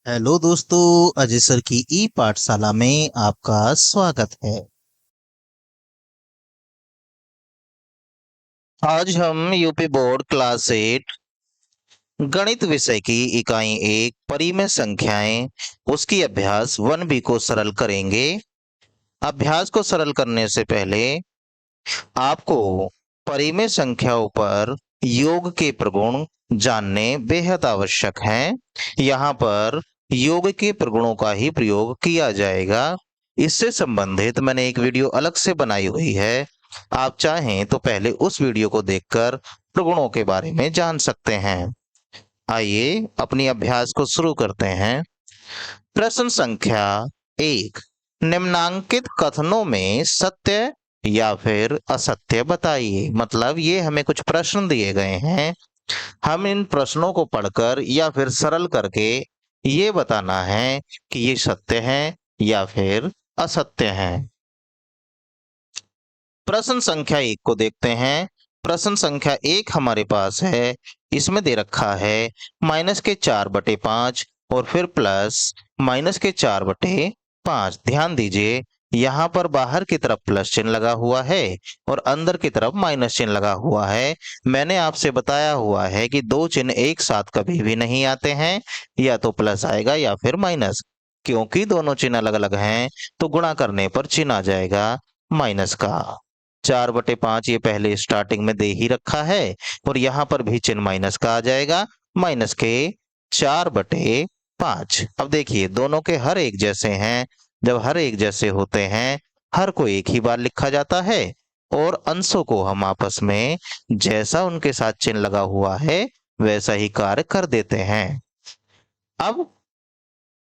Hello दोस्तों, Ajay sir की ई पाठशाला में आपका स्वागत है। आज हम यूपी बोर्ड क्लास 8 गणित विषय की इकाई 1 परिमेय संख्याएं उसकी अभ्यास 1B को सरल करेंगे। अभ्यास को सरल करने से पहले आपको परिमेय संख्याओं पर योग के प्रगुण जानने बेहद आवश्यक हैं। यहाँ पर योग के प्रगुणों का ही प्रयोग किया जाएगा। इससे संबंधित मैंने एक वीडियो अलग से बनाई हुई है। आप चाहें तो पहले उस वीडियो को देखकर प्रगुणों के बारे में जान सकते हैं। आइए अपनी अभ्यास को शुरू करते हैं। प्रश्न संख्या 1, निम्नांकित कथनों में सत्य या फिर असत्य बताइए। मतलब ये हमें कुछ प्रश्न दिए गए हैं, हम इन प्रश्नों को पढ़कर या फिर सरल करके ये बताना है कि ये सत्य है या फिर असत्य है। प्रश्न संख्या 1 को देखते हैं। प्रश्न संख्या 1 हमारे पास है। इसमें दे रखा है -4/5 और फिर प्लस -4/5। ध्यान दीजिए, यहाँ पर बाहर की तरफ प्लस चिन्ह लगा हुआ है और अंदर की तरफ माइनस चिन्ह लगा हुआ है। मैंने आपसे बताया हुआ है कि दो चिन्ह एक साथ कभी भी नहीं आते हैं, या तो प्लस आएगा या फिर माइनस। क्योंकि दोनों चिन्ह अलग अलग हैं तो गुणा करने पर चिन्ह आ जाएगा माइनस का। 4/5 ये पहले स्टार्टिंग में दे ही रखा है और यहाँ पर भी चिन्ह माइनस का आ जाएगा, माइनस के 4/5। अब देखिए दोनों के हर एक जैसे हैं। जब हर एक जैसे होते हैं, हर को एक ही बार लिखा जाता है और अंशों को हम आपस में जैसा उनके साथ चिन्ह लगा हुआ है वैसा ही कार्य कर देते हैं। अब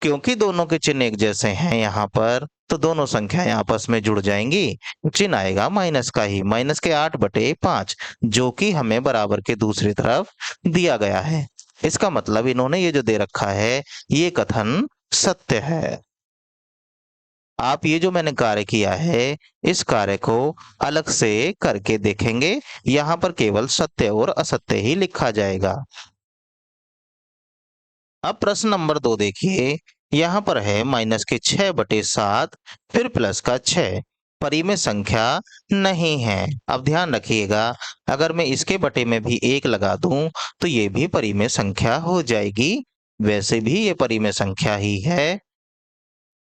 क्योंकि दोनों के चिन्ह एक जैसे हैं यहाँ पर, तो दोनों संख्याएं आपस में जुड़ जाएंगी। चिन्ह आएगा माइनस का ही, -8/5, जो कि हमें बराबर के दूसरी तरफ दिया गया है। इसका मतलब इन्होंने ये जो दे रखा है ये कथन सत्य है। आप ये जो मैंने कार्य किया है इस कार्य को अलग से करके देखेंगे। यहाँ पर केवल सत्य और असत्य ही लिखा जाएगा। अब प्रश्न नंबर 2 देखिए। यहाँ पर है -6/7 फिर प्लस का 6 परिमेय संख्या नहीं है। अब ध्यान रखिएगा, अगर मैं इसके बटे में भी 1 लगा दूं तो ये भी परिमेय संख्या हो जाएगी। वैसे भी ये परिमेय संख्या ही है।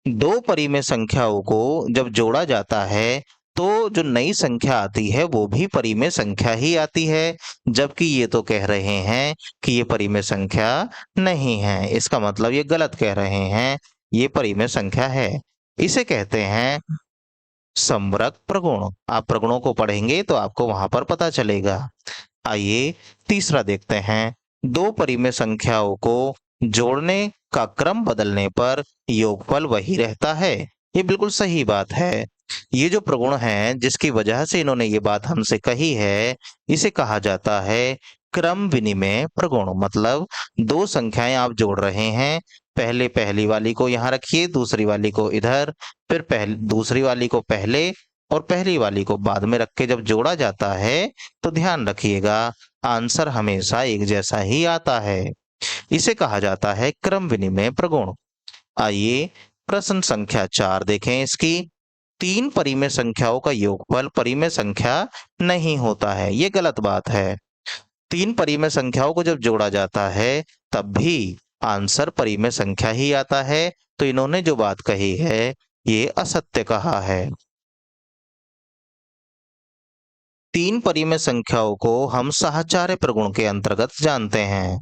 दो परिमेय संख्याओं को जब जोड़ा जाता है तो जो नई संख्या आती है वो भी परिमेय संख्या ही आती है, जबकि ये तो कह रहे हैं कि ये परिमेय संख्या नहीं है। इसका मतलब ये गलत कह रहे हैं, ये परिमेय संख्या है। इसे कहते हैं समवर्ग प्रगुण। आप प्रगुणों को पढ़ेंगे तो आपको वहां पर पता चलेगा। आइए तीसरा देखते हैं। दो परिमेय संख्याओं को जोड़ने का क्रम बदलने पर योगफल वही रहता है। ये बिल्कुल सही बात है। ये जो प्रगुण है जिसकी वजह से इन्होंने ये बात हमसे कही है, इसे कहा जाता है क्रम विनिमय प्रगुण। मतलब दो संख्याएं आप जोड़ रहे हैं, पहले पहली वाली को यहाँ रखिए, दूसरी वाली को इधर, फिर दूसरी वाली को पहले और पहली वाली को बाद में रख के जब जोड़ा जाता है तो ध्यान रखिएगा आंसर हमेशा एक जैसा ही आता है। इसे कहा जाता है क्रम विनिमय प्रगुण। आइए प्रश्न संख्या 4 देखें। इसकी तीन परिमेय संख्याओं का योगफल परिमेय संख्या नहीं होता है। ये गलत बात है। तीन परिमेय संख्याओं को जब जोड़ा जाता है तब भी आंसर परिमेय संख्या ही आता है। तो इन्होंने जो बात कही है ये असत्य कहा है। तीन परिमेय संख्याओं को हम साहचर्य प्रगुण के अंतर्गत जानते हैं।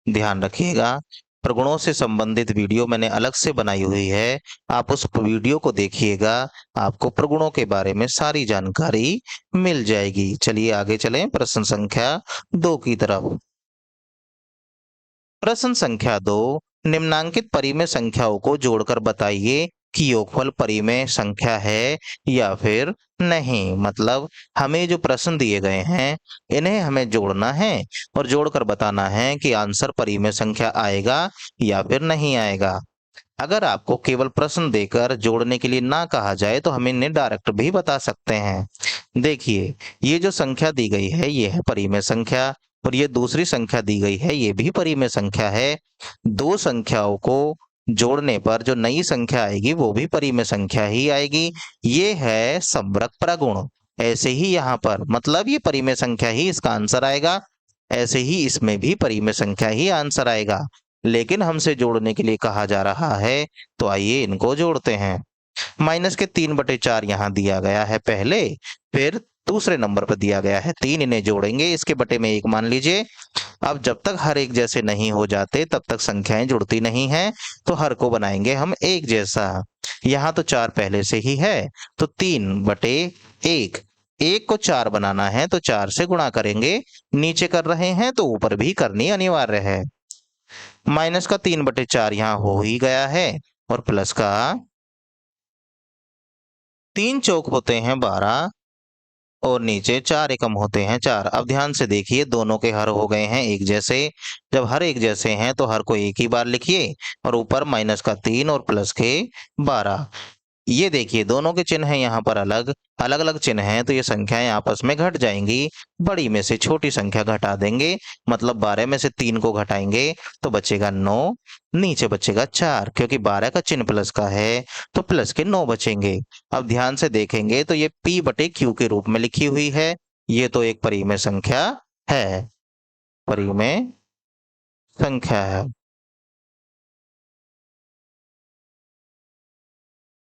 ध्यान रखिएगा, प्रगुणों से संबंधित वीडियो मैंने अलग से बनाई हुई है, आप उस वीडियो को देखिएगा, आपको प्रगुणों के बारे में सारी जानकारी मिल जाएगी। चलिए आगे चलें प्रश्न संख्या 2 की तरफ। प्रश्न संख्या 2, निम्नांकित परिमेय संख्याओं को जोड़कर बताइए कि योगफल परिमेय संख्या है या फिर नहीं। मतलब हमें जो प्रश्न दिए गए हैं इन्हें हमें जोड़ना है और जोड़कर बताना है कि आंसर परिमेय संख्या आएगा या फिर नहीं आएगा। अगर आपको केवल प्रश्न देकर जोड़ने के लिए ना कहा जाए तो हम इन्हें डायरेक्ट भी बता सकते हैं। देखिए ये जो संख्या दी गई है ये है परिमेय संख्या, और ये दूसरी संख्या दी गई है, ये भी परिमेय संख्या है। दो संख्याओं को जोड़ने पर जो नई संख्या आएगी वो भी परिमेय संख्या ही आएगी। ये है समवर्ग प्रगुण। ऐसे ही यहाँ पर मतलब ये परिमेय संख्या ही इसका आंसर आएगा, ऐसे ही इसमें भी परिमेय संख्या ही आंसर आएगा, लेकिन हमसे जोड़ने के लिए कहा जा रहा है, तो आइए इनको जोड़ते हैं। माइनस के 3/4 यहाँ दिया गया है पहले, फिर दूसरे नंबर पर दिया गया है 3, इन्हें जोड़ेंगे, इसके बटे में 1 मान लीजिए। अब जब तक हर एक जैसे नहीं हो जाते तब तक संख्याएं जुड़ती नहीं हैं, तो हर को बनाएंगे हम एक जैसा। यहाँ तो 4 पहले से ही है, तो 3/1। 1 को 4 बनाना है तो 4 से गुणा करेंगे, नीचे कर रहे हैं तो ऊपर भी करनी अनिवार्य है। माइनस का 3/4 यहाँ हो ही गया है, और प्लस का 3 चौक होते हैं 12, और नीचे 4 एकम होते हैं 4। अब ध्यान से देखिए, दोनों के हर हो गए हैं एक जैसे। जब हर एक जैसे हैं तो हर को एक ही बार लिखिए, और ऊपर माइनस का 3 और प्लस के 12। ये देखिए, दोनों के चिन्ह हैं यहाँ पर अलग अलग चिन्ह हैं, तो ये संख्याएं आपस में घट जाएंगी। बड़ी में से छोटी संख्या घटा देंगे, मतलब 12 में से 3 को घटाएंगे तो बचेगा 9, नीचे बचेगा 4। क्योंकि 12 का चिन्ह प्लस का है तो प्लस के 9 बचेंगे। अब ध्यान से देखेंगे तो ये p/q के रूप में लिखी हुई है, ये तो एक परिमेय संख्या है, परिमेय संख्या है।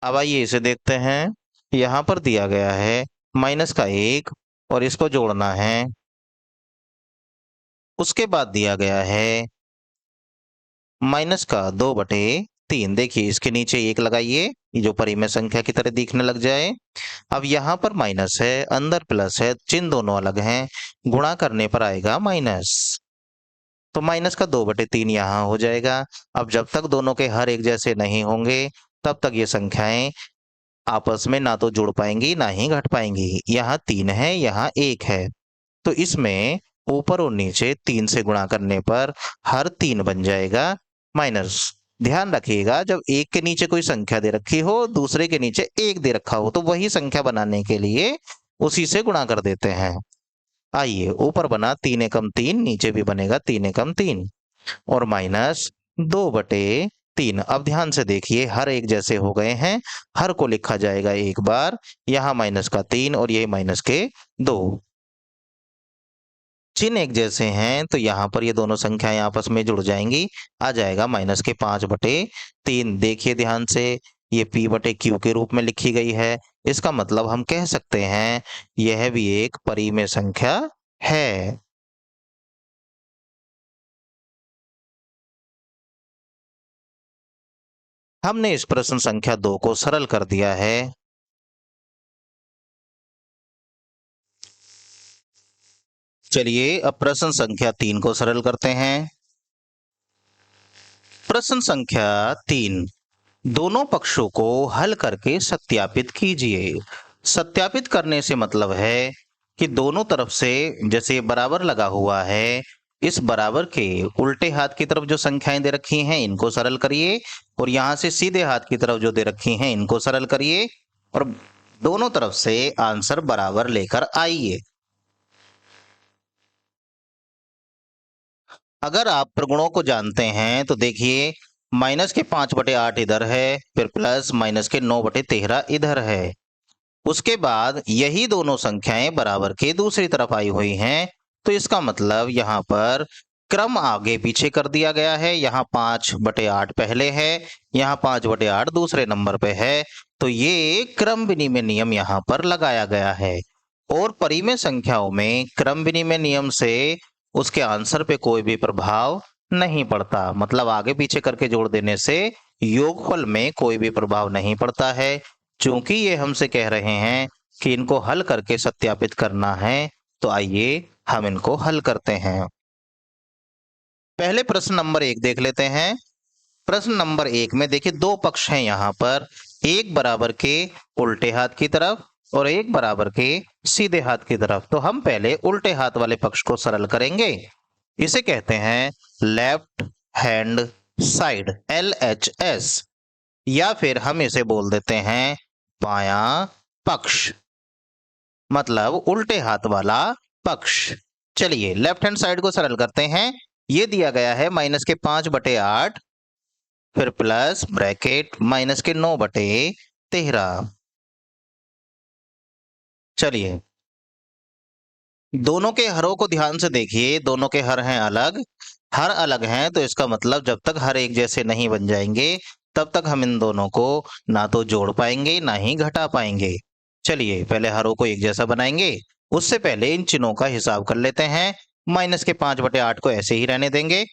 अब आइए इसे देखते हैं। यहाँ पर दिया गया है माइनस का 1, और इसको जोड़ना है। उसके बाद दिया गया है माइनस का 2/3। देखिए, इसके नीचे 1 लगाइए, ये जो परिमेय संख्या की तरह दिखने लग जाए। अब यहाँ पर माइनस है, अंदर प्लस है, चिन्ह दोनों अलग हैं, गुणा करने पर आएगा माइनस, तो माइनस का 2/3 यहाँ हो जाएगा। अब जब तक दोनों के हर एक जैसे नहीं होंगे तब तक ये संख्याएं आपस में ना तो जुड़ पाएंगी ना ही घट पाएंगी। यहाँ 3 है, यहाँ 1 है, तो इसमें ऊपर और नीचे 3 से गुणा करने पर हर 3 बन जाएगा माइनस। ध्यान रखिएगा, जब 1 के नीचे कोई संख्या दे रखी हो, दूसरे के नीचे 1 दे रखा हो, तो वही संख्या बनाने के लिए उसी से गुणा कर देते हैं। आइए, ऊपर बना 3 एकम 3, नीचे भी बनेगा 3 एकम 3, और माइनस 2/3। अब ध्यान से देखिए, हर एक जैसे हो गए हैं, हर को लिखा जाएगा एक बार। यहाँ माइनस का 3 और ये माइनस के 2। चिन्ह एक जैसे हैं तो यहाँ पर ये दोनों संख्याएं आपस में जुड़ जाएंगी, आ जाएगा माइनस के 5/3। देखिए ध्यान से, ये p/q के रूप में लिखी गई है, इसका मतलब हम कह सकते हैं यह भी एक परिमेय संख्या है। हमने इस प्रश्न संख्या 2 को सरल कर दिया है। चलिए अब प्रश्न संख्या 3 को सरल करते हैं। प्रश्न संख्या 3, दोनों पक्षों को हल करके सत्यापित कीजिए। सत्यापित करने से मतलब है कि दोनों तरफ से, जैसे बराबर लगा हुआ है, इस बराबर के उल्टे हाथ की तरफ जो संख्याएं दे रखी हैं इनको सरल करिए, और यहाँ से सीधे हाथ की तरफ जो दे रखी हैं इनको सरल करिए, और दोनों तरफ से आंसर बराबर लेकर आइए। अगर आप प्रगुणों को जानते हैं तो देखिए, माइनस के 5/8 इधर है, फिर प्लस माइनस के 9/13 इधर है। उसके बाद यही दोनों संख्याएं बराबर के दूसरी तरफ आई हुई हैं, तो इसका मतलब यहाँ पर क्रम आगे पीछे कर दिया गया है। यहाँ 5/8 पहले है, यहाँ 5/8 दूसरे नंबर पे है, तो ये क्रम विनिमय नियम यहाँ पर लगाया गया है। और परिमेय संख्याओं में क्रम विनिमय नियम से उसके आंसर पे कोई भी प्रभाव नहीं पड़ता, मतलब आगे पीछे करके जोड़ देने से योगफल में कोई भी प्रभाव नहीं पड़ता है। चूंकि ये हमसे कह रहे हैं कि इनको हल करके सत्यापित करना है, तो आइए हम इनको हल करते हैं। पहले प्रश्न नंबर 1 देख लेते हैं। प्रश्न नंबर 1 में देखिए, दो पक्ष हैं यहाँ पर, एक बराबर के उल्टे हाथ की तरफ और एक बराबर के सीधे हाथ की तरफ। तो हम पहले उल्टे हाथ वाले पक्ष को सरल करेंगे। इसे कहते हैं लेफ्ट हैंड साइड, LHS, या फिर हम इसे बोल देते हैं बायां पक्ष, मतलब उल्टे हाथ वाला पक्ष। चलिए लेफ्ट हैंड साइड को सरल करते हैं। ये दिया गया है -5/8, फिर प्लस ब्रैकेट -9/13। चलिए दोनों के हरों को ध्यान से देखिए, दोनों के हर हैं अलग। हर अलग हैं तो इसका मतलब जब तक हर एक जैसे नहीं बन जाएंगे तब तक हम इन दोनों को ना तो जोड़ पाएंगे ना ही घटा पाएंगे। चलिए पहले हरों को एक जैसा बनाएंगे, उससे पहले इन चिन्हों का हिसाब कर लेते हैं। -5/8 को ऐसे ही रहने देंगे।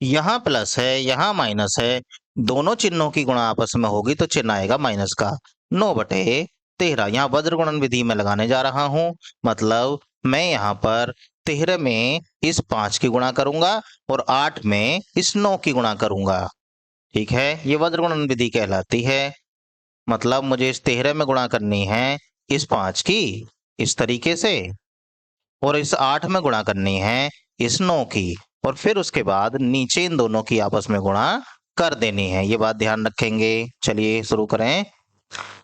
यहाँ प्लस है, यहाँ माइनस है, दोनों चिन्हों की गुणा आपस में होगी तो चिन्ह आएगा माइनस का। 9/13 यहाँ वज्र गुणन विधि में लगाने जा रहा हूँ, मतलब मैं यहाँ पर 13 में इस 5 की गुणा करूंगा और 8 में इस 9 की गुणा करूंगा। ठीक है, ये वज्र गुणन विधि कहलाती है। मतलब मुझे इस 13 में गुणा करनी है इस 5 की इस तरीके से, और इस 8 में गुणा करनी है इस 9 की, और फिर उसके बाद नीचे इन दोनों की आपस में गुणा कर देनी है। ये बात ध्यान रखेंगे। चलिए शुरू करें।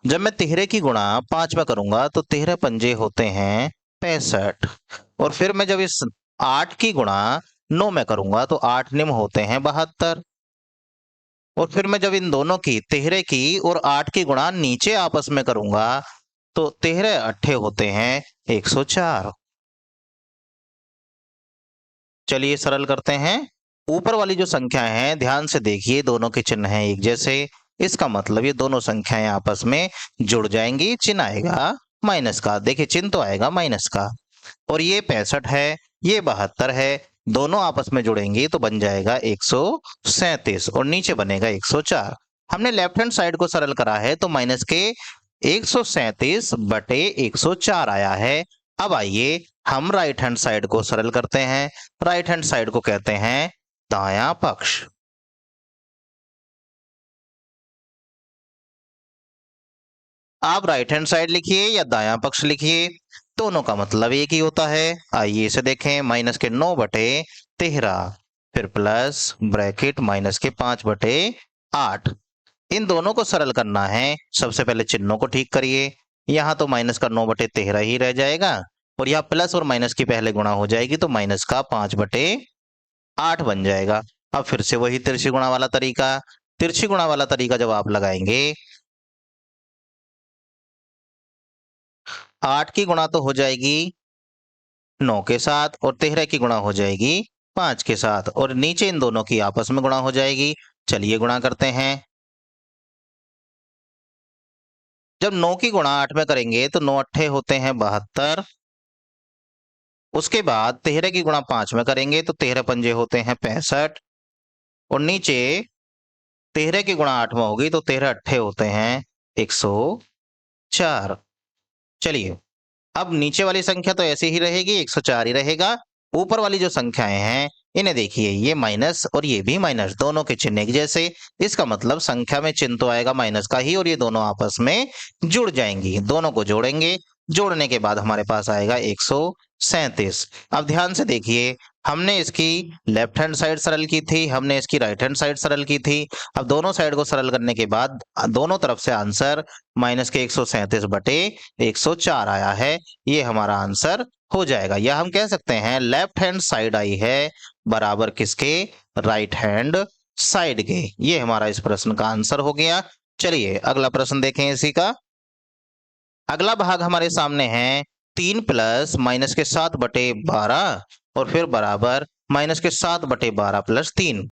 जब मैं 13 की गुणा 5 में करूंगा तो 13 पंजे होते हैं 65, और फिर मैं जब इस 8 की गुणा 9 में करूंगा तो 8 निम होते हैं 72, और फिर मैं जब इन दोनों की 13 की और 8 की गुणा नीचे आपस में करूंगा तो 13 अट्ठे होते हैं 104। चलिए सरल करते हैं। ऊपर वाली जो संख्याएं हैं ध्यान से देखिए, दोनों के चिन्ह हैं एक जैसे। इसका मतलब ये दोनों संख्याएं आपस में जुड़ जाएंगी, चिन्ह आएगा माइनस का। देखिए चिन्ह तो आएगा माइनस का। और ये 65 है, ये 72 है, दोनों आपस में जुड़ेंगी तो बन जाएगा 137 और नीचे बनेगा 104। हमने लेफ्ट हैंड साइड को सरल करा है तो माइनस के 137/104 आया है। अब आइए हम राइट हैंड साइड को सरल करते हैं। राइट हैंड साइड को कहते हैं दायां पक्ष। आप राइट हैंड साइड लिखिए या दायां पक्ष लिखिए, दोनों का मतलब एक ही होता है। आइए इसे देखें। -9/13, फिर प्लस ब्रैकेट -5/8। इन दोनों को सरल करना है। सबसे पहले चिन्हों को ठीक करिए। यहाँ तो माइनस का 9/13 ही रह जाएगा, और यहाँ प्लस और माइनस की पहले गुणा हो जाएगी तो माइनस का 5/8 बन जाएगा। अब फिर से वही तिरछी गुणा वाला तरीका। तिरछी गुणा वाला तरीका जब आप लगाएंगे, 8 की गुणा तो हो जाएगी 9 के साथ, और 13 की गुणा हो जाएगी 5 के साथ, और नीचे इन दोनों की आपस में गुणा हो जाएगी। चलिए गुणा करते हैं। जब 9 की गुणा 8 में करेंगे तो 9 अट्ठे होते हैं 72। उसके बाद 13 की गुणा 5 में करेंगे तो 13 पंजे होते हैं 65, और नीचे 13 की गुणा 8 में होगी तो 13 अट्ठे होते हैं 104। चलिए अब नीचे वाली संख्या तो ऐसे ही रहेगी, 104 ही रहेगा। ऊपर वाली जो संख्याएं हैं इन्हें देखिए, ये माइनस और ये भी माइनस, दोनों के चिन्ह एक जैसे। इसका मतलब संख्या में चिन्ह तो आएगा माइनस का ही, और ये दोनों आपस में जुड़ जाएंगी। दोनों को जोड़ेंगे, जोड़ने के बाद हमारे पास आएगा 137। अब ध्यान से देखिए, हमने इसकी लेफ्ट हैंड साइड सरल की थी, हमने इसकी राइट हैंड साइड सरल की थी। अब दोनों साइड को सरल करने के बाद दोनों तरफ से आंसर माइनस के 137/104 आया है। ये हमारा आंसर हो जाएगा, या हम कह सकते हैं लेफ्ट हैंड साइड आई है बराबर किसके, राइट हैंड साइड के। ये हमारा इस प्रश्न का आंसर हो गया। चलिए अगला प्रश्न देखें इसी का। अगला भाग हमारे सामने है 3 प्लस -7/12, और फिर बराबर -7/12 + 3।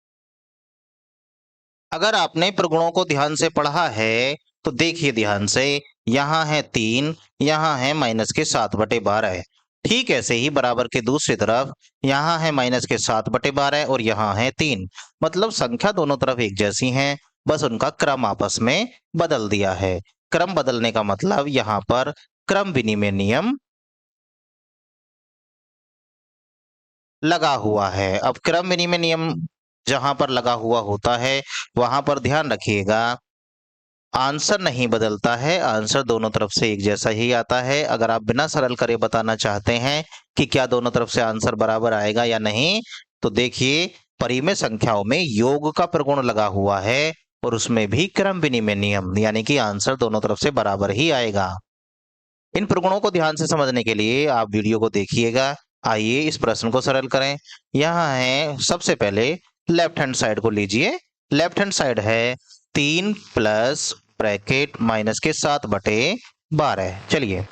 अगर आपने प्रगुणों को ध्यान से पढ़ा है तो देखिए ध्यान से, यहाँ है 3, यहाँ है -7/12। ठीक ऐसे ही बराबर के दूसरी तरफ यहाँ है -7/12 और यहाँ है 3। मतलब संख्या दोनों तरफ एक जैसी हैं, बस उनका क्रम आपस में बदल दिया है। क्रम बदलने का मतलब यहाँ पर क्रम विनिमय नियम लगा हुआ है। अब क्रम विनिमय नियम जहां पर लगा हुआ होता है वहां पर ध्यान रखिएगा, आंसर नहीं बदलता है, आंसर दोनों तरफ से एक जैसा ही आता है। अगर आप बिना सरल करे बताना चाहते हैं कि क्या दोनों तरफ से आंसर बराबर आएगा या नहीं, तो देखिए परिमेय संख्याओं में योग का प्रगुण लगा हुआ है और उसमें भी क्रम विनिमय नियम, यानी कि आंसर दोनों तरफ से बराबर ही आएगा। इन प्रगुणों को ध्यान से समझने के लिए आप वीडियो को देखिएगा। आइए इस प्रश्न को सरल करें। यहाँ है सबसे पहले लेफ्ट हैंड साइड को लीजिए। लेफ्ट हैंड साइड है 3 प्लस ब्रैकेट माइनस के 7/12। चलिए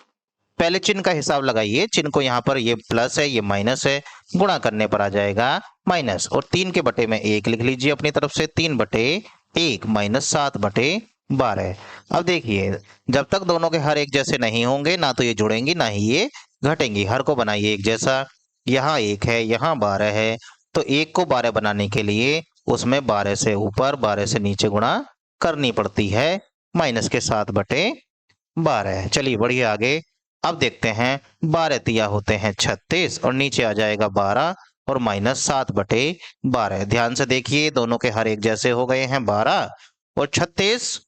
पहले चिन्ह का हिसाब लगाइए। चिन्ह को यहाँ पर ये प्लस है, ये माइनस है, गुणा करने पर आ जाएगा माइनस। और 3 के बटे में 1 लिख लीजिए अपनी तरफ से। 3/1 माइनस 7/12। अब देखिए जब तक दोनों के हर एक जैसे नहीं होंगे, ना तो ये जुड़ेंगी ना ही ये घटेंगी। हर को बनाइए एक जैसा। यहाँ 1 है, यहाँ 12 है, तो 1 को 12 बनाने के लिए उसमें 12 से ऊपर 12 से नीचे गुणा करनी पड़ती है माइनस के 7/12। चलिए बढ़िए आगे। अब देखते हैं 12 तिया होते हैं 36 और नीचे आ जाएगा 12 और माइनस 7/12। ध्यान से देखिए दोनों के हर एक जैसे हो गए हैं 12 और 36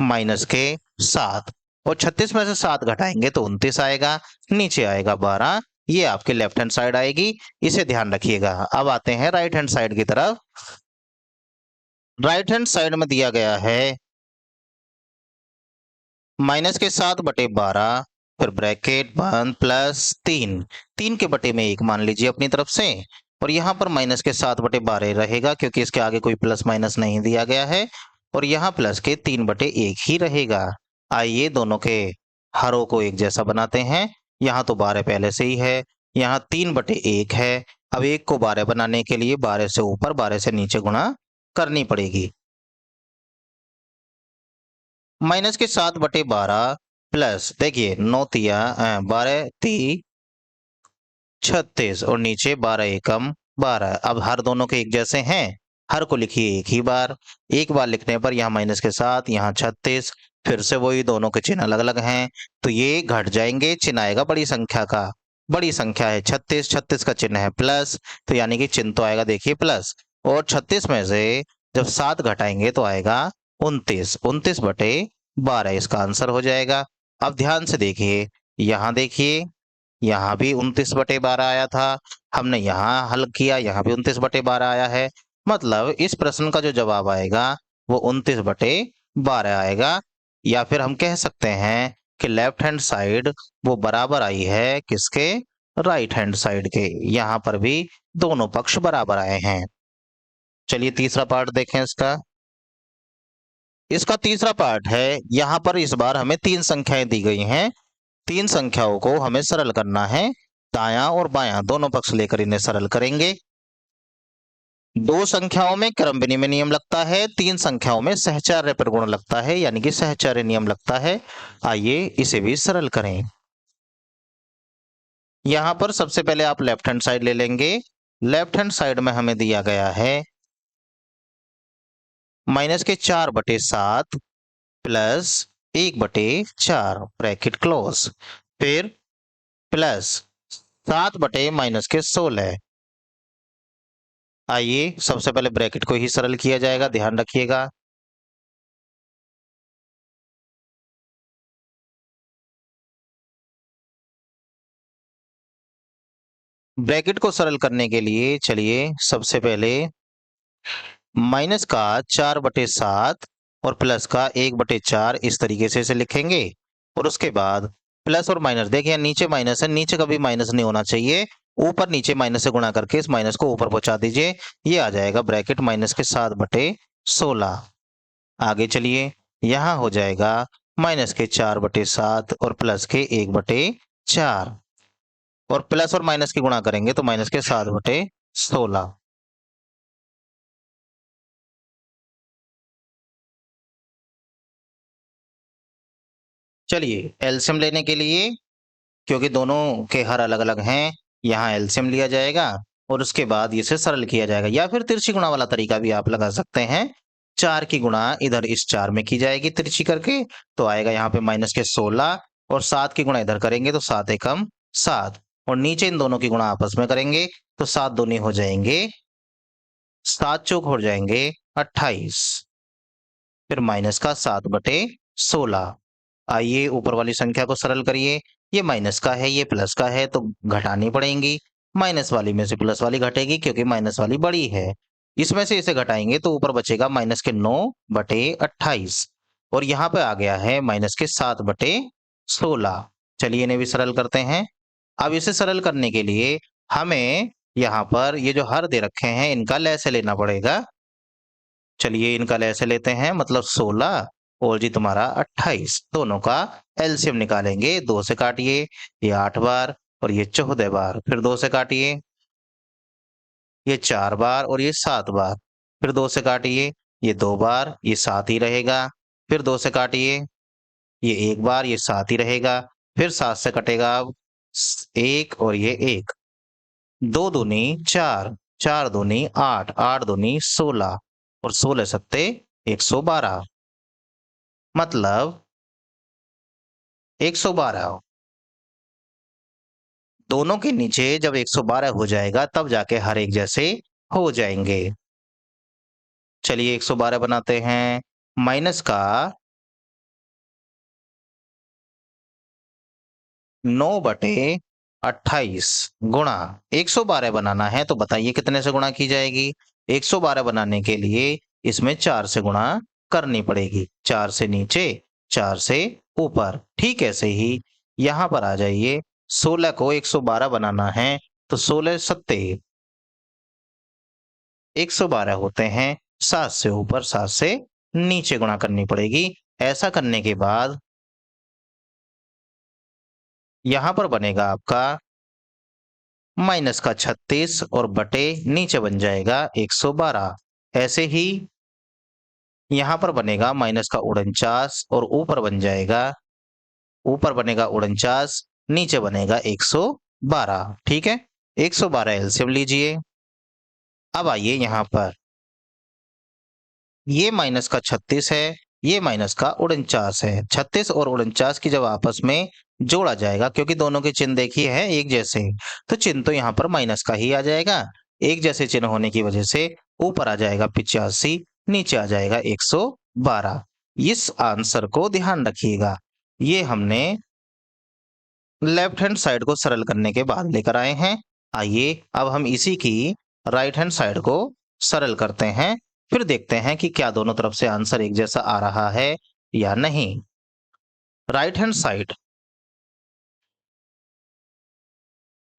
माइनस के 7 और 36 में से 7 घटाएंगे तो 29 आएगा। नीचे आएगा 12। ये आपके लेफ्ट हैंड साइड आएगी, इसे ध्यान रखिएगा। अब आते हैं राइट हैंड साइड की तरफ। राइट हैंड साइड में दिया गया है माइनस के 7/12 फिर ब्रैकेट बंद प्लस 3 के बटे में 1 मान लीजिए अपनी तरफ से। और यहाँ पर माइनस के 7/12 रहेगा क्योंकि इसके आगे कोई प्लस माइनस नहीं दिया गया है। और यहाँ प्लस के 3/1 ही रहेगा। आइए दोनों के हरों को एक जैसा बनाते हैं। यहाँ तो 12 पहले से ही है, यहाँ 3/1 है। अब 1 को 12 बनाने के लिए 12 से ऊपर 12 से नीचे गुणा करनी पड़ेगी। माइनस के 7/12 प्लस देखिए 9 तिया 12 ती 36 और नीचे 12 एकम 12। अब हर दोनों के एक जैसे हैं, हर को लिखिए एक ही बार। एक बार लिखने पर यहाँ माइनस के 7, यहाँ 36, फिर से वही दोनों के चिन्ह अलग अलग हैं तो ये घट जाएंगे। चिन्ह आएगा बड़ी संख्या का। बड़ी संख्या है 36, 36 का चिन्ह है प्लस, तो यानी कि चिन्ह तो आएगा देखिए प्लस। और 36 में से जब 7 घटाएंगे तो आएगा 29, 29/12 इसका आंसर हो जाएगा। अब ध्यान से देखिए, यहाँ देखिए यहाँ भी 29/12 आया था। हमने यहाँ हल किया, यहाँ भी 29/12 आया है। मतलब इस प्रश्न का जो जवाब आएगा वो 29/12 आएगा। या फिर हम कह सकते हैं कि लेफ्ट हैंड साइड वो बराबर आई है किसके, राइट हैंड साइड के। यहाँ पर भी दोनों पक्ष बराबर आए हैं। चलिए तीसरा पार्ट देखें इसका। इसका तीसरा पार्ट है, यहाँ पर इस बार हमें 3 संख्याएं दी गई हैं। 3 संख्याओं को हमें सरल करना है। दायां और बायां दोनों पक्ष लेकर इन्हें सरल करेंगे। 2 संख्याओं में क्रम विनिमय नियम लगता है, 3 संख्याओं में सहचार्य प्रगुण लगता है, यानी कि सहचार्य नियम लगता है। आइए इसे भी सरल करें। यहां पर सबसे पहले आप लेफ्ट हैंड साइड ले लेंगे। लेफ्ट हैंड साइड में हमें दिया गया है माइनस के 4/7 प्लस 1/4 ब्रैकेट क्लोज, फिर प्लस 7 बटे माइनस के 16। आइए सबसे पहले ब्रैकेट को ही सरल किया जाएगा, ध्यान रखिएगा। ब्रैकेट को सरल करने के लिए चलिए सबसे पहले माइनस का 4/7 और प्लस का 1/4 इस तरीके से इसे लिखेंगे। और उसके बाद प्लस और माइनस, देखिए नीचे माइनस है, नीचे कभी माइनस नहीं होना चाहिए। ऊपर नीचे माइनस से गुणा करके इस माइनस को ऊपर पहुंचा दीजिए। ये आ जाएगा ब्रैकेट माइनस के 7/16। आगे चलिए, यहाँ हो जाएगा माइनस के 4/7 और प्लस के 1/4 और प्लस और माइनस की गुणा करेंगे तो माइनस के 7/16। चलिए एलसीएम लेने के लिए, क्योंकि दोनों के हर अलग अलग हैं, यहाँ एलसीएम लिया जाएगा और उसके बाद इसे सरल किया जाएगा। या फिर तिरछी गुणा वाला तरीका भी आप लगा सकते हैं। 4 की गुणा इधर इस 4 में की जाएगी तिरछी करके, तो आएगा यहाँ पे माइनस के 16 और 7 की गुणा इधर करेंगे तो 7 एकम 7 और नीचे इन दोनों की गुणा आपस में करेंगे तो 7 दूनी हो जाएंगे 7 चौक हो जाएंगे 28, फिर माइनस का 7/16। आइए ऊपर वाली संख्या को सरल करिए। ये माइनस का है, ये प्लस का है तो घटानी पड़ेंगी। माइनस वाली में से प्लस वाली घटेगी क्योंकि माइनस वाली बड़ी है। इसमें से इसे घटाएंगे तो ऊपर बचेगा माइनस के 9/28 और यहाँ पे आ गया है माइनस के 7/16। चलिए इन्हें भी सरल करते हैं। अब इसे सरल करने के लिए हमें यहाँ पर ये जो हर दे रखे हैं इनका लैसे लेना पड़ेगा। चलिए इनका लैसे लेते हैं, मतलब 16 और जी तुम्हारा 28, दोनों का एलसीएम निकालेंगे। 2 से काटिए, ये 8 बार और ये 14 बार। फिर 2 से काटिए, ये 4 बार और ये 7 बार। फिर 2 से काटिए, ये 2 बार, ये 7 ही रहेगा। फिर 2 से काटिए, ये 1 बार, ये 7 ही रहेगा। फिर 7 से कटेगा अब 1 और ये 1। 2 दूनी 4, 4 दूनी 8, 8 दूनी 16 और 16 सत्ते 112, मतलब 112। दोनों के नीचे जब 112 हो जाएगा तब जाके हर एक जैसे हो जाएंगे। चलिए 112 बनाते हैं। माइनस का 9/28 गुणा 112 बनाना है, तो बताइए कितने से गुणा की जाएगी। 112 बनाने के लिए इसमें 4 से गुणा करनी पड़ेगी। 4 से नीचे, 4 से ऊपर। ठीक ऐसे ही यहां पर आ जाइए। 16 को 112 बनाना है तो 16 सत्ते 112 होते हैं। 7 से ऊपर, 7 से नीचे गुणा करनी पड़ेगी। ऐसा करने के बाद यहां पर बनेगा आपका माइनस का 36 और बटे नीचे बन जाएगा 112। ऐसे ही यहां पर बनेगा माइनस का 49 और ऊपर बन जाएगा, ऊपर बनेगा 49, नीचे बनेगा 112। ठीक है, 112 एलसीएम लीजिए। अब आइए यहां पर, ये माइनस का 36 है, ये माइनस का 49 है। 36 और 49 की जब आपस में जोड़ा जाएगा, क्योंकि दोनों के चिन्ह देखिए हैं एक जैसे, तो चिन्ह तो यहाँ पर माइनस का ही आ जाएगा। एक जैसे चिन्ह होने की वजह से ऊपर आ जाएगा 85, नीचे आ जाएगा 112। इस आंसर को ध्यान रखिएगा। ये हमने लेफ्ट हैंड साइड को सरल करने के बाद लेकर आए हैं। आइए अब हम इसी की राइट हैंड साइड को सरल करते हैं, फिर देखते हैं कि क्या दोनों तरफ से आंसर एक जैसा आ रहा है या नहीं। Right hand side,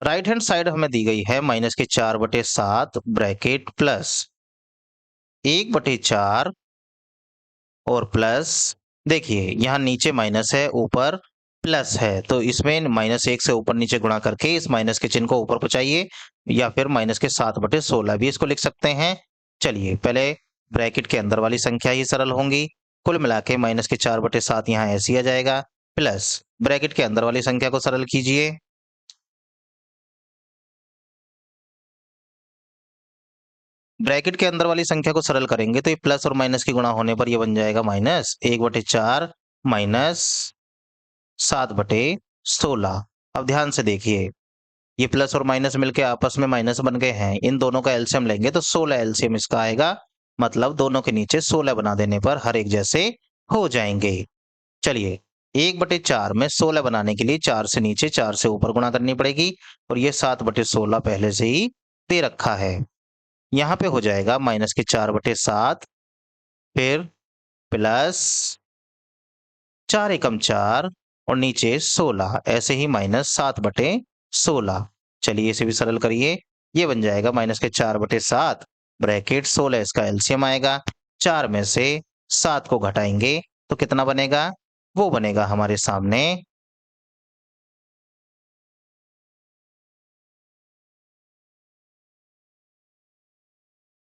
right hand side हमें दी गई है माइनस के 4/7 ब्रैकेट प्लस 1/4 और प्लस, देखिए यहाँ नीचे माइनस है, ऊपर प्लस है, तो इसमें -1 से ऊपर नीचे गुणा करके इस माइनस के चिन्ह को ऊपर पहुंचाइए, या फिर माइनस के 7/16 भी इसको लिख सकते हैं। चलिए पहले ब्रैकेट के अंदर वाली संख्या ही सरल होंगी। कुल मिला के माइनस के 4/7 यहाँ ऐसे ही आ जाएगा, प्लस ब्रैकेट के अंदर वाली संख्या को सरल कीजिए। ब्रैकेट के अंदर वाली संख्या को सरल करेंगे तो ये प्लस और माइनस की गुणा होने पर ये बन जाएगा -1/4 माइनस 7/16। अब ध्यान से देखिए, ये प्लस और माइनस मिलके आपस में माइनस बन गए हैं। इन दोनों का एलसीएम लेंगे तो 16 एलसीएम इसका आएगा, मतलब दोनों के नीचे 16 बना देने पर हर एक जैसे हो जाएंगे। चलिए 1/4 में 16 बनाने के लिए 4 से नीचे, 4 से ऊपर गुणा करनी पड़ेगी, और ये 7/16 पहले से ही दे रखा है। यहाँ पे हो जाएगा माइनस के 4/7, फिर प्लस 4 एकम 4 और नीचे 16, ऐसे ही -7/16। चलिए इसे भी सरल करिए। ये बन जाएगा माइनस के 4/7 ब्रैकेट 16, इसका एलसीएम आएगा। 4 में से 7 को घटाएंगे तो कितना बनेगा, वो बनेगा हमारे सामने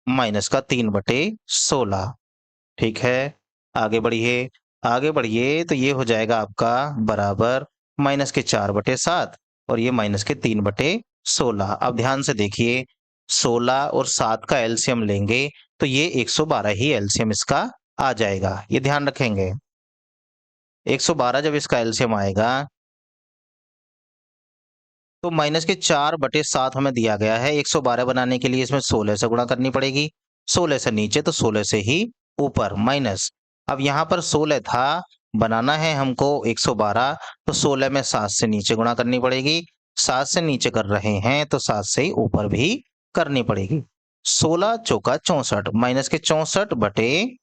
माइनस का 3/16। ठीक है, आगे बढ़िए, आगे बढ़िए, तो ये हो जाएगा आपका बराबर माइनस के 4/7 और ये माइनस के 3/16। अब ध्यान से देखिए, 16 और 7 का एलसीएम लेंगे तो ये 112 ही एलसीएम इसका आ जाएगा, ये ध्यान रखेंगे। 112 जब इसका एलसीएम आएगा तो माइनस के 4/7 हमें दिया गया है। 112 बनाने के लिए इसमें 16 से गुणा करनी पड़ेगी, 16 से नीचे तो 16 से ही ऊपर माइनस। अब यहाँ पर 16 था, बनाना है हमको 112, तो 16 में 7 से नीचे गुणा करनी पड़ेगी। 7 से नीचे कर रहे हैं तो 7 से ही ऊपर भी करनी पड़ेगी। 16 चौका 64, माइनस के 64 बटे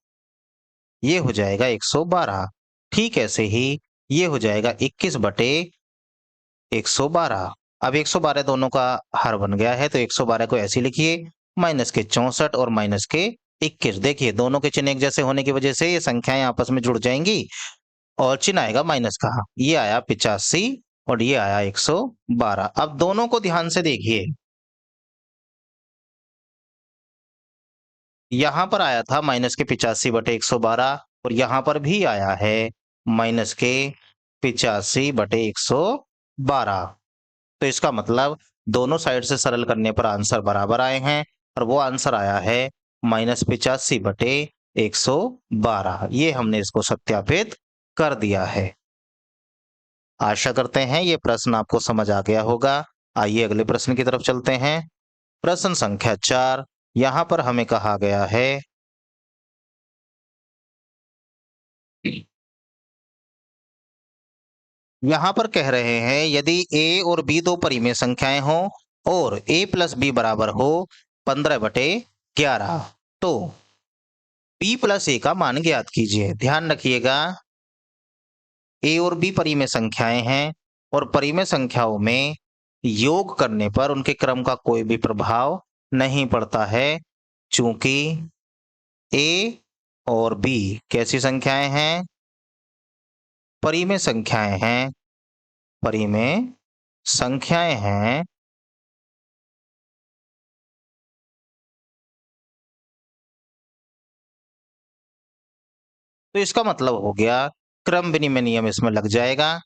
ये हो जाएगा 112। ठीक ऐसे ही ये हो जाएगा 21 बटे 112। अब 112 दोनों का हर बन गया है, तो 112 को ऐसे लिखिए, माइनस के 64 और माइनस के 21। देखिए दोनों के चिन्ह एक जैसे होने की वजह से ये संख्याएं आपस में जुड़ जाएंगी और चिन्ह आएगा माइनस का। ये आया 85 और ये आया 112। अब दोनों को ध्यान से देखिए, यहां पर आया था माइनस के 85/112 और यहां पर भी आया है माइनस के 85/112। तो इसका मतलब दोनों साइड से सरल करने पर आंसर बराबर आए हैं और वो आंसर आया है -85/112। ये हमने इसको सत्यापित कर दिया है। आशा करते हैं ये प्रश्न आपको समझ आ गया होगा। आइए अगले प्रश्न की तरफ चलते हैं। प्रश्न संख्या 4। यहां पर हमें कहा गया है यहां पर कह रहे हैं यदि a और b दो परिमेय संख्याएं हों और a प्लस बी बराबर हो 15/11, तो b प्लस a का मान ज्ञात कीजिए। ध्यान रखिएगा, a और b परिमेय संख्याएं हैं और परिमेय संख्याओं में योग करने पर उनके क्रम का कोई भी प्रभाव नहीं पड़ता है, चूंकि a और b कैसी संख्याएं हैं? परिमेय संख्याएं हैं। परिमेय संख्याएं हैं, तो इसका मतलब हो गया क्रम विनिमय नियम इसमें लग जाएगा।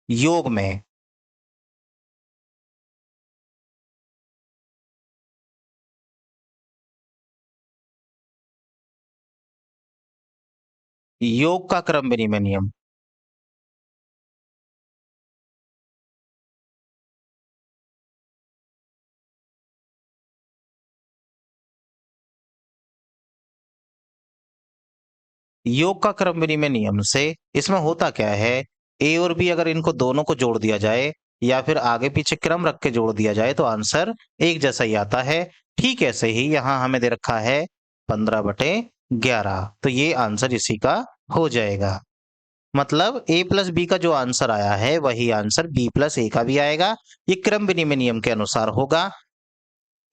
योग में योग का क्रम विनिमय नियम, योग का क्रम विनिमय नियम से इसमें होता क्या है, ए और बी अगर इनको दोनों को जोड़ दिया जाए या फिर आगे पीछे क्रम रख के जोड़ दिया जाए तो आंसर एक जैसा ही आता है। ठीक ऐसे ही यहाँ हमें दे रखा है 15/11, तो ये आंसर इसी का हो जाएगा। मतलब a प्लस बी का जो आंसर आया है वही आंसर b प्लस ए का भी आएगा। ये क्रम विनिमय नियम के अनुसार होगा।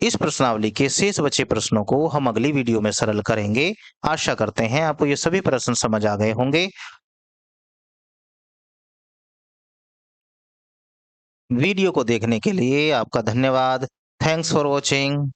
इस प्रश्नावली के शेष बचे प्रश्नों को हम अगली वीडियो में सरल करेंगे। आशा करते हैं आपको ये सभी प्रश्न समझ आ गए होंगे। वीडियो को देखने के लिए आपका धन्यवाद। Thanks for watching.